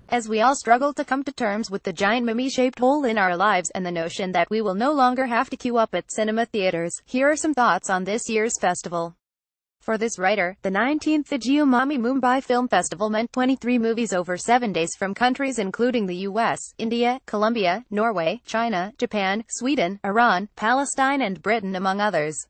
As we all struggle to come to terms with the giant mummy-shaped hole in our lives and the notion that we will no longer have to queue up at cinema theaters, here are some thoughts on this year's festival. For this writer, the 19th Mami Mumbai Film Festival meant 23 movies over 7 days from countries including the US, India, Colombia, Norway, China, Japan, Sweden, Iran, Palestine and Britain among others.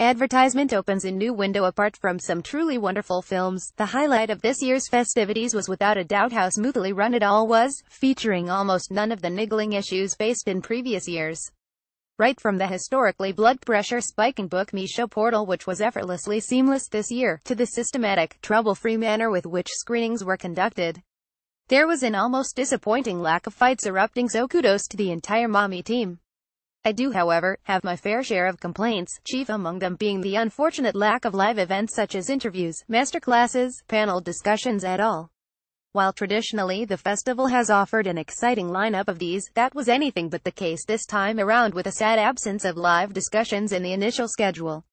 Advertisement opens a new window. Apart from some truly wonderful films, the highlight of this year's festivities was without a doubt how smoothly run it all was, featuring almost none of the niggling issues faced in previous years. Right from the historically blood pressure spiking book me show portal, which was effortlessly seamless this year, to the systematic, trouble-free manner with which screenings were conducted, there was an almost disappointing lack of fights erupting, so kudos to the entire Mami team. I do, however, have my fair share of complaints, chief among them being the unfortunate lack of live events such as interviews, masterclasses, panel discussions at all. While traditionally the festival has offered an exciting lineup of these, that was anything but the case this time around, with a sad absence of live discussions in the initial schedule.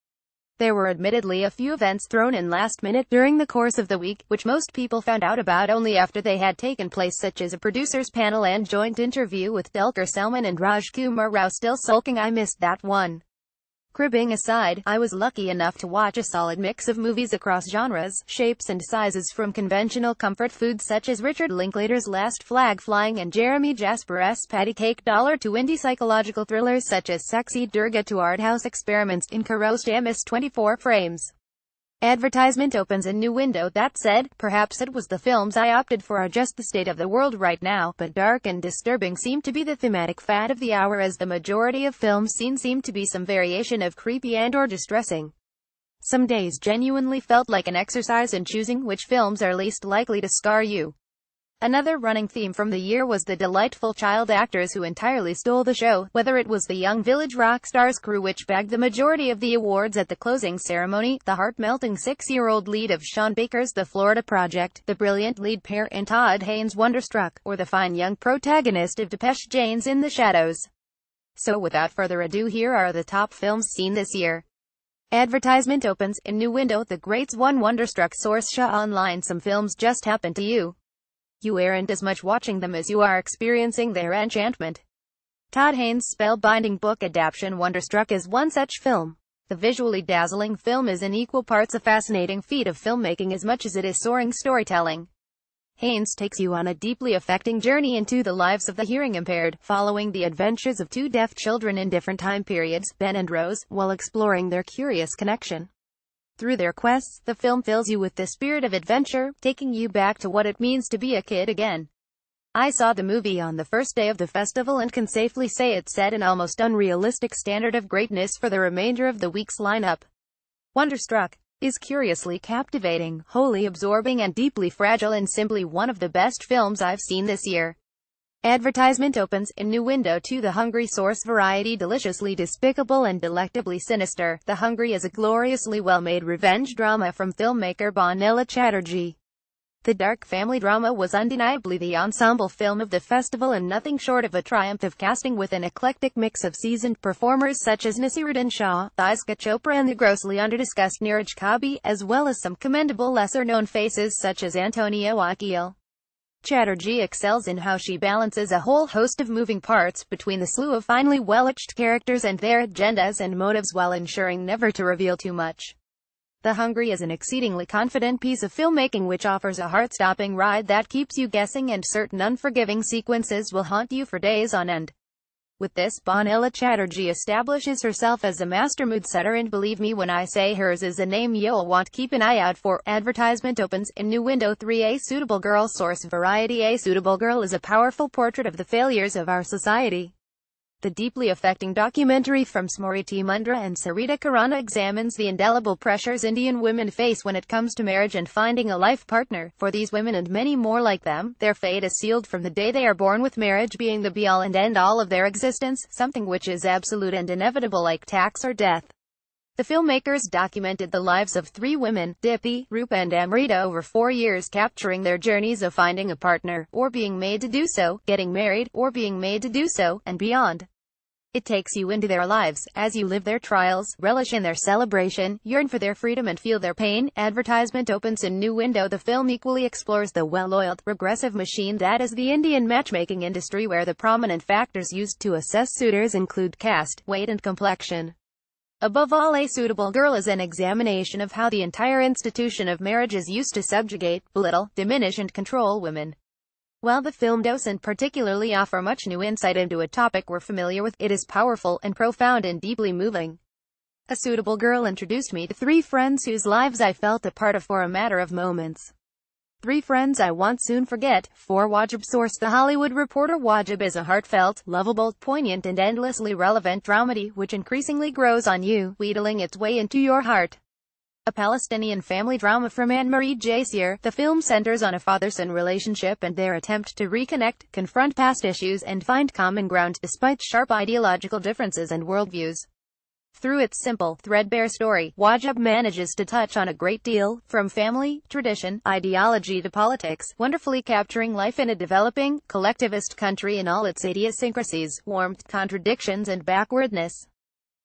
There were admittedly a few events thrown in last minute during the course of the week, which most people found out about only after they had taken place, such as a producer's panel and joint interview with Dulquer Salman and Rajkumar Rao. Still sulking I missed that one. Cribbing aside, I was lucky enough to watch a solid mix of movies across genres, shapes and sizes, from conventional comfort foods such as Richard Linklater's Last Flag Flying and Jeremy Jasper's Patty Cake Dollar, to indie psychological thrillers such as Sexy Durga, to art house experiments in Kiarostami's 24 frames. Advertisement opens a new window. That said, perhaps it was the films I opted for are just the state of the world right now, but dark and disturbing seem to be the thematic fad of the hour, as the majority of films seen seem to be some variation of creepy and or distressing. Some days genuinely felt like an exercise in choosing which films are least likely to scar you. Another running theme from the year was the delightful child actors who entirely stole the show, whether it was the young Village Rock Stars crew, which bagged the majority of the awards at the closing ceremony, the heart-melting 6-year-old lead of Sean Baker's The Florida Project, the brilliant lead pair in Todd Haynes' Wonderstruck, or the fine young protagonist of Depeche Jane's In the Shadows. So without further ado, here are the top films seen this year. Advertisement opens a new window. The Greats 1 Wonderstruck source Shaw Online. Some films just happen to you. You aren't as much watching them as you are experiencing their enchantment. Todd Haynes' spellbinding book adaptation Wonderstruck is one such film. The visually dazzling film is in equal parts a fascinating feat of filmmaking as much as it is soaring storytelling. Haynes takes you on a deeply affecting journey into the lives of the hearing impaired, following the adventures of two deaf children in different time periods, Ben and Rose, while exploring their curious connection. Through their quests, the film fills you with the spirit of adventure, taking you back to what it means to be a kid again. I saw the movie on the first day of the festival and can safely say it set an almost unrealistic standard of greatness for the remainder of the week's lineup. Wonderstruck is curiously captivating, wholly absorbing and deeply fragile, and simply one of the best films I've seen this year. Advertisement opens a new window to The Hungry source Variety. Deliciously despicable and delectably sinister, The Hungry is a gloriously well-made revenge drama from filmmaker Bonella Chatterjee. The dark family drama was undeniably the ensemble film of the festival, and nothing short of a triumph of casting, with an eclectic mix of seasoned performers such as Nasiruddin Shah, Anushka Chopra and the grossly underdiscussed Neeraj Kabi, as well as some commendable lesser-known faces such as Antonia Wakil. Chatterjee excels in how she balances a whole host of moving parts between the slew of finely well-etched characters and their agendas and motives, while ensuring never to reveal too much. The Hungry is an exceedingly confident piece of filmmaking which offers a heart-stopping ride that keeps you guessing, and certain unforgiving sequences will haunt you for days on end. With this, Bonella Chatterjee establishes herself as a master mood setter, and believe me when I say hers is a name you'll want to keep an eye out for. Advertisement opens a new window. 3 A Suitable Girl source Variety. A Suitable Girl is a powerful portrait of the failures of our society. The deeply affecting documentary from Smriti Mundra and Sarita Khurana examines the indelible pressures Indian women face when it comes to marriage and finding a life partner. For these women and many more like them, their fate is sealed from the day they are born, with marriage being the be-all and end-all of their existence, something which is absolute and inevitable like tax or death. The filmmakers documented the lives of 3 women, Dipi, Rupa and Amrita, over 4 years, capturing their journeys of finding a partner, or being made to do so, getting married, or being made to do so, and beyond. It takes you into their lives, as you live their trials, relish in their celebration, yearn for their freedom and feel their pain. Advertisement opens a new window. The film equally explores the well-oiled, regressive machine that is the Indian matchmaking industry, where the prominent factors used to assess suitors include caste, weight and complexion. Above all, A Suitable Girl is an examination of how the entire institution of marriage is used to subjugate, belittle, diminish and control women. While the film doesn't particularly offer much new insight into a topic we're familiar with, it is powerful and profound and deeply moving. A Suitable Girl introduced me to three friends whose lives I felt a part of for a matter of moments. Three friends I won't soon forget. 4 Wajib source: The Hollywood Reporter. Wajib is a heartfelt, lovable, poignant and endlessly relevant dramedy which increasingly grows on you, wheedling its way into your heart. A Palestinian family drama from Anne-Marie Jassier, the film centers on a father-son relationship and their attempt to reconnect, confront past issues, and find common ground despite sharp ideological differences and worldviews. Through its simple, threadbare story, Wajib manages to touch on a great deal, from family, tradition, ideology to politics, wonderfully capturing life in a developing, collectivist country in all its idiosyncrasies, warmth, contradictions, and backwardness.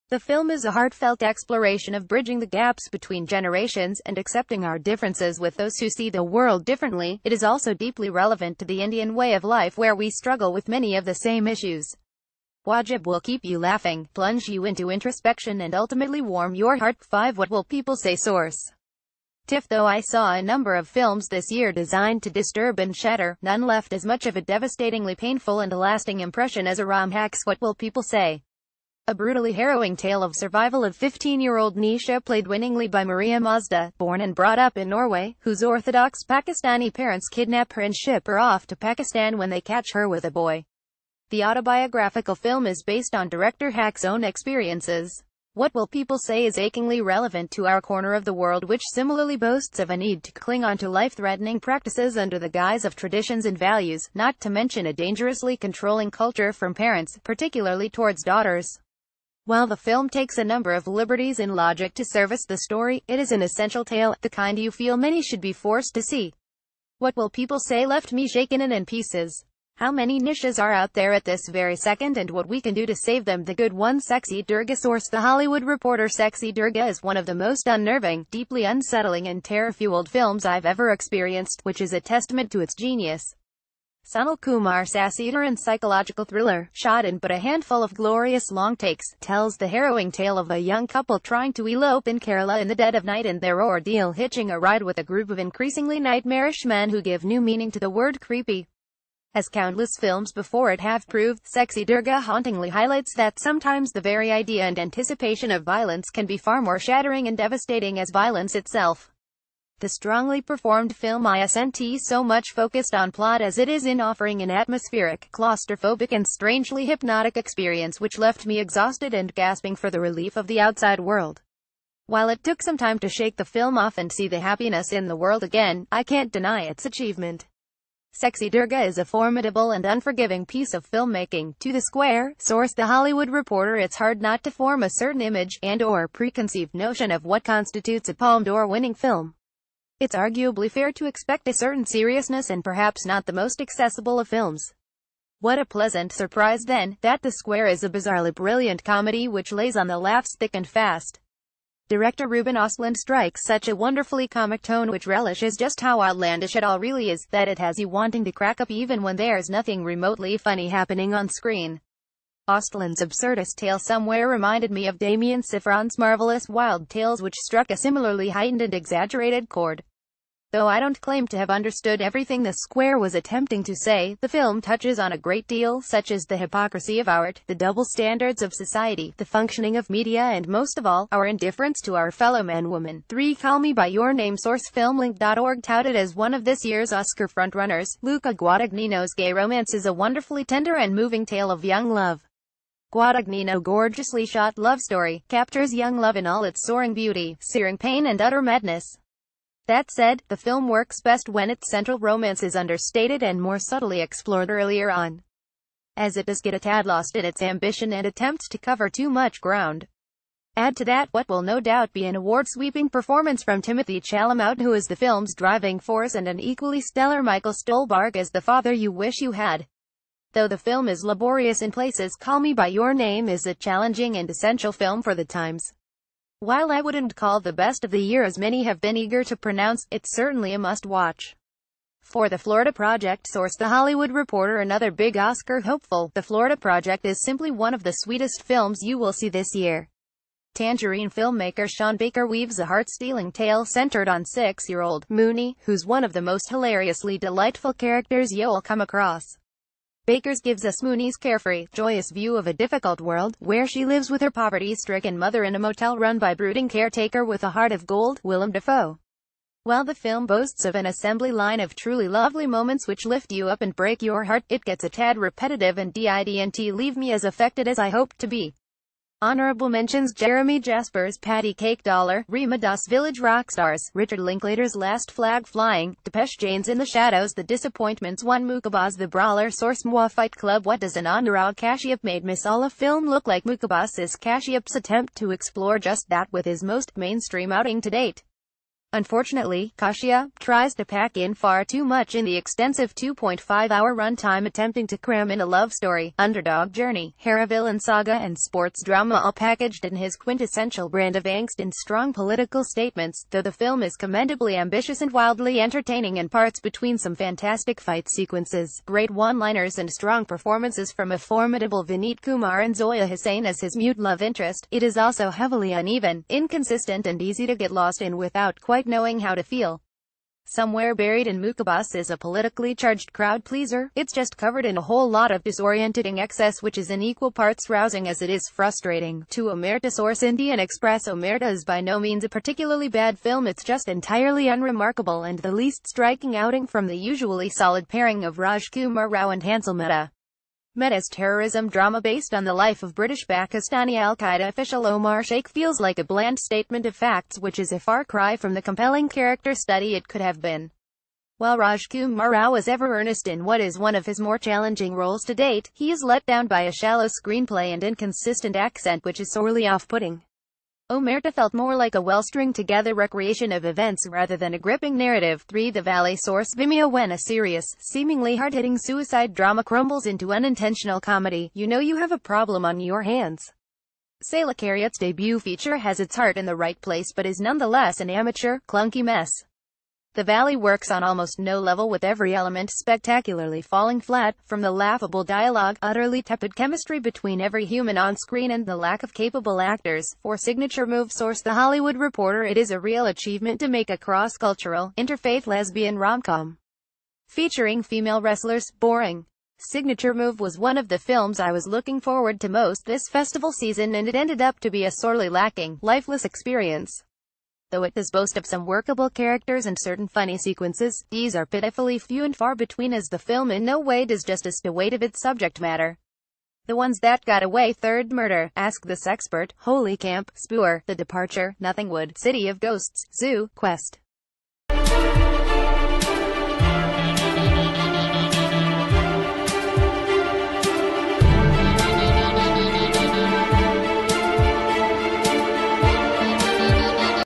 The film is a heartfelt exploration of bridging the gaps between generations and accepting our differences with those who see the world differently. It is also deeply relevant to the Indian way of life, where we struggle with many of the same issues. Wajib will keep you laughing, plunge you into introspection and ultimately warm your heart. 5 What Will People Say source: TIFF. Though I saw a number of films this year designed to disturb and shatter, none left as much of a devastatingly painful and lasting impression as Aram-Hak's What Will People Say? A brutally harrowing tale of survival of 15-year-old Nisha, played winningly by Maria Mazda, born and brought up in Norway, whose Orthodox Pakistani parents kidnap her and ship her off to Pakistan when they catch her with a boy. The autobiographical film is based on director Hak's own experiences. What Will People Say is achingly relevant to our corner of the world, which similarly boasts of a need to cling on to life-threatening practices under the guise of traditions and values, not to mention a dangerously controlling culture from parents, particularly towards daughters. While the film takes a number of liberties in logic to service the story, it is an essential tale, the kind you feel many should be forced to see. What Will People Say left me shaken and in pieces. How many Nishas are out there at this very second, and what we can do to save them? The good one. Sexy Durga source: The Hollywood Reporter. Sexy Durga is one of the most unnerving, deeply unsettling and terror-fueled films I've ever experienced, which is a testament to its genius. Sunil Kumar Sasseter and psychological thriller, shot in but a handful of glorious long takes, tells the harrowing tale of a young couple trying to elope in Kerala in the dead of night and their ordeal hitching a ride with a group of increasingly nightmarish men who give new meaning to the word creepy. As countless films before it have proved, Sexy Durga hauntingly highlights that sometimes the very idea and anticipation of violence can be far more shattering and devastating as violence itself. The strongly performed film isn't so much focused on plot as it is in offering an atmospheric, claustrophobic and strangely hypnotic experience which left me exhausted and gasping for the relief of the outside world. While it took some time to shake the film off and see the happiness in the world again, I can't deny its achievement. Sexy Durga is a formidable and unforgiving piece of filmmaking. To the Square source: The Hollywood Reporter. It's hard not to form a certain image and/or preconceived notion of what constitutes a Palme d'Or winning film. It's arguably fair to expect a certain seriousness and perhaps not the most accessible of films. What a pleasant surprise then, that The Square is a bizarrely brilliant comedy which lays on the laughs thick and fast. Director Ruben Östlund strikes such a wonderfully comic tone which relishes just how outlandish it all really is, that it has you wanting to crack up even when there's nothing remotely funny happening on screen. Östlund's absurdist tale somewhere reminded me of Damien Sifron's marvelous Wild Tales, which struck a similarly heightened and exaggerated chord. Though I don't claim to have understood everything The Square was attempting to say, the film touches on a great deal, such as the hypocrisy of art, the double standards of society, the functioning of media, and most of all, our indifference to our fellow man woman. 3 Call Me By Your Name source: Filmlink.org. Touted as one of this year's Oscar frontrunners, Luca Guadagnino's gay romance is a wonderfully tender and moving tale of young love. Guadagnino's gorgeously shot love story captures young love in all its soaring beauty, searing pain and utter madness. That said, the film works best when its central romance is understated and more subtly explored earlier on, as it does get a tad lost in its ambition and attempts to cover too much ground. Add to that what will no doubt be an award-sweeping performance from Timothy Chalamet, who is the film's driving force, and an equally stellar Michael Stuhlbarg as the father you wish you had. Though the film is laborious in places, Call Me By Your Name is a challenging and essential film for the times. While I wouldn't call the best of the year as many have been eager to pronounce, it's certainly a must-watch. For the Florida Project source The Hollywood Reporter, another big Oscar hopeful, The Florida Project is simply one of the sweetest films you will see this year. Tangerine filmmaker Sean Baker weaves a heart-stealing tale centered on 6-year-old Mooney, who's one of the most hilariously delightful characters you'll come across. Baker's gives us Mooney's carefree, joyous view of a difficult world, where she lives with her poverty-stricken mother in a motel run by brooding caretaker with a heart of gold, Willem Dafoe. While the film boasts of an assembly line of truly lovely moments which lift you up and break your heart, it gets a tad repetitive and didn't leave me as affected as I hoped to be. Honorable mentions: Jeremy Jasper's Patty Cake Dollar, Rima Das Village Rockstars, Richard Linklater's Last Flag Flying, Depeche Jane's In the Shadows, The Disappointments, One Mukabas, The Brawler, Source Moi Fight Club. What does an underdog Kashyap made Misala film look like? Mukabas is Kashyap's attempt to explore just that with his most mainstream outing to date. Unfortunately, Kashyap tries to pack in far too much in the extensive 2.5-hour runtime, attempting to cram in a love story, underdog journey, hero villain saga and sports drama, all packaged in his quintessential brand of angst and strong political statements. Though the film is commendably ambitious and wildly entertaining in parts, between some fantastic fight sequences, great one-liners and strong performances from a formidable Vineet Kumar and Zoya Hussain as his mute love interest, it is also heavily uneven, inconsistent and easy to get lost in without quite knowing how to feel. Somewhere buried in Mukabas is a politically charged crowd pleaser. It's just covered in a whole lot of disorienting excess, which is in equal parts rousing as it is frustrating. To Omerta source Indian Express: Omerta is by no means a particularly bad film, it's just entirely unremarkable and the least striking outing from the usually solid pairing of Raj Kumar Rao and Hansel Mehta. Mehta's terrorism drama based on the life of British Pakistani al-Qaeda official Omar Sheikh feels like a bland statement of facts, which is a far cry from the compelling character study it could have been. While Raj Kumar Rao is ever earnest in what is one of his more challenging roles to date, he is let down by a shallow screenplay and inconsistent accent which is sorely off-putting. Omerta felt more like a well-stringed-together recreation of events rather than a gripping narrative. 3. The Valley source Vimeo: when a serious, seemingly hard-hitting suicide drama crumbles into unintentional comedy, you know you have a problem on your hands. Sayla Kariat's debut feature has its heart in the right place but is nonetheless an amateur, clunky mess. The Valley works on almost no level, with every element spectacularly falling flat, from the laughable dialogue, utterly tepid chemistry between every human on screen, and the lack of capable actors. For Signature Move source The Hollywood Reporter, it is a real achievement to make a cross-cultural, interfaith lesbian rom-com featuring female wrestlers boring. Signature Move was one of the films I was looking forward to most this festival season, and it ended up to be a sorely lacking, lifeless experience. Though it does boast of some workable characters and certain funny sequences, these are pitifully few and far between, as the film in no way does justice to the weight of its subject matter. The ones that got away: Third Murder, Ask This Expert, Holy Camp, Spoor, The Departure, Nothing Wood, City of Ghosts, Zoo, Quest.